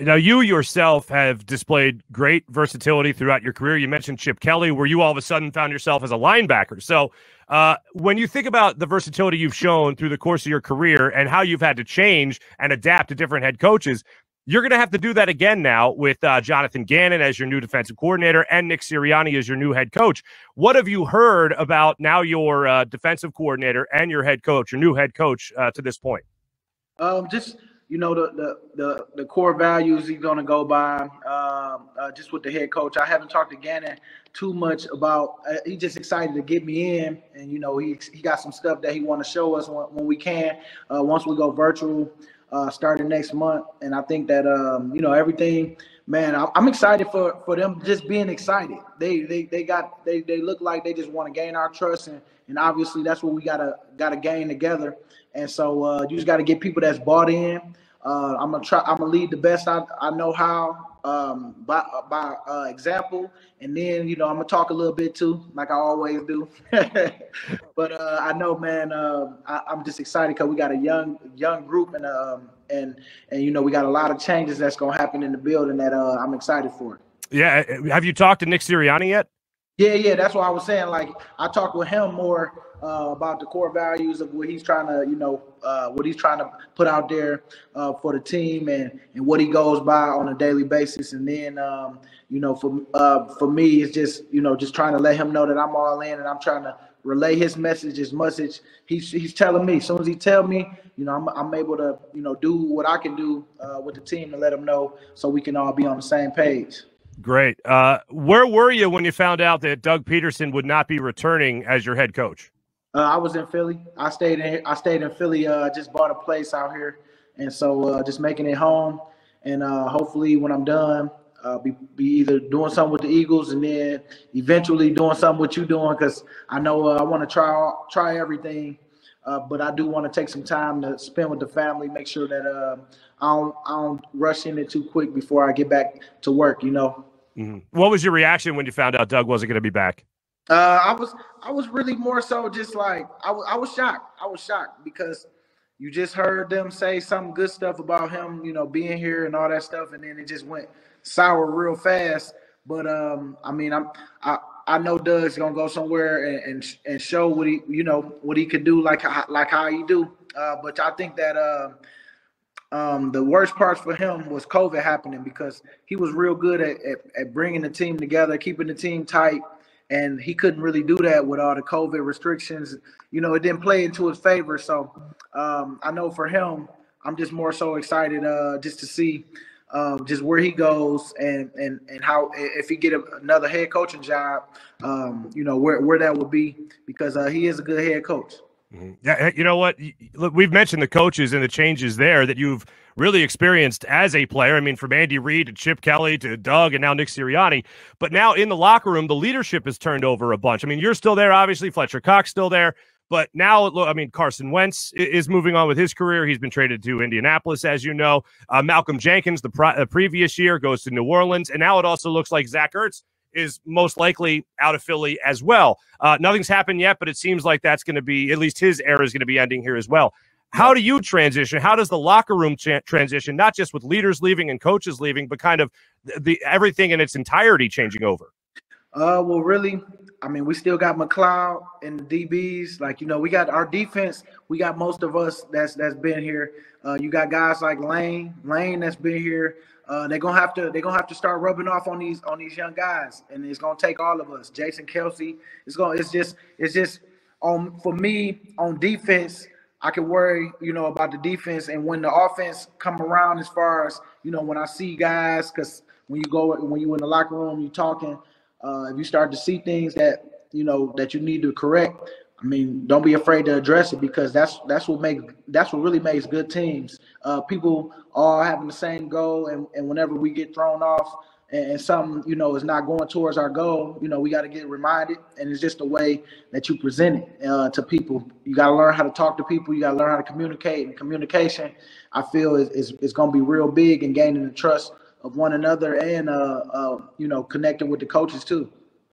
Now, you yourself have displayed great versatility throughout your career. You mentioned Chip Kelly, where you all of a sudden found yourself as a linebacker. So when you think about the versatility you've shown through the course of your career and how you've had to change and adapt to different head coaches, you're going to have to do that again now with Jonathan Gannon as your new defensive coordinator and Nick Sirianni as your new head coach. What have you heard about now your defensive coordinator and your head coach, your new head coach to this point? Just the core values he's going to go by, just with the head coach. I haven't talked to Gannon too much about. He's just excited to get me in, and he got some stuff that he want to show us when we can. Once we go virtual, starting next month, and I think that everything. Man, I'm excited for them just being excited. They look like they just want to gain our trust, and obviously that's what we gotta gain together. And so you just got to get people that's bought in. I'm gonna lead the best I know how, by example, and then I'm gonna talk a little bit too, like I always do. But I know, man, I'm just excited because we got a young group, and we got a lot of changes that's gonna happen in the building that I'm excited for. Yeah, have you talked to Nick Sirianni yet? Yeah, that's what I was saying. Like, I talked with him more about the core values of what he's trying to, put out there for the team, and what he goes by on a daily basis. And then, for me, it's just trying to let him know that I'm all in, and I'm trying to relay his message as much as he's telling me. As soon as he tell me, I'm able to, do what I can do with the team to let him know, so we can all be on the same page. Great. Where were you when you found out that Doug Pederson would not be returning as your head coach? I was in Philly. I stayed in Philly. Just bought a place out here, and so just making it home. And hopefully, when I'm done, be either doing something with the Eagles, and then eventually doing something what you're doing, because I know I want to try everything. But I do want to take some time to spend with the family, make sure that I don't rush in it too quick before I get back to work. Mm-hmm. What was your reaction when you found out Doug wasn't going to be back? I was really more so just like I was shocked. I was shocked because you just heard them say some good stuff about him, being here and all that stuff, and then it just went sour real fast. But I know Doug's gonna go somewhere and show what he could do, like how he do. But I think that the worst part for him was COVID happening, because he was real good at bringing the team together, keeping the team tight. And he couldn't really do that with all the COVID restrictions. It didn't play into his favor. So I know for him, I'm just more so excited just to see just where he goes and how, if he get another head coaching job, where that would be, because he is a good head coach. Mm-hmm. Yeah, you know what? Look, we've mentioned the coaches and the changes there that you've really experienced as a player. I mean, from Andy Reid to Chip Kelly to Doug and now Nick Sirianni. But now in the locker room, the leadership has turned over a bunch. I mean, you're still there, obviously. Fletcher Cox still there. But now, Carson Wentz is moving on with his career. He's been traded to Indianapolis, as you know. Malcolm Jenkins, the previous year, goes to New Orleans. And now it also looks like Zach Ertz is most likely out of Philly as well. Nothing's happened yet, but it seems like that's going to be, at least his era is going to be ending here as well. How do you transition? How does the locker room transition, not just with leaders leaving and coaches leaving, but kind of the everything in its entirety changing over? Well, really, I mean, we still got McLeod and the DBs. Like, we got our defense. We got most of us that's been here. You got guys like Lane that's been here. They're gonna have to start rubbing off on these young guys, and it's gonna take all of us. Jason Kelsey, it's just for me on defense. I can worry, about the defense, and when the offense come around, as far as when I see guys, because when you in the locker room, you talking. If you start to see things that that you need to correct, I mean, don't be afraid to address it, because that's what really makes good teams. People all having the same goal, and whenever we get thrown off and something is not going towards our goal, we got to get reminded, and it's just the way that you present it to people. You got to learn how to talk to people. You got to learn how to communicate, and communication, I feel, is going to be real big in gaining the trust of one another, and connecting with the coaches too.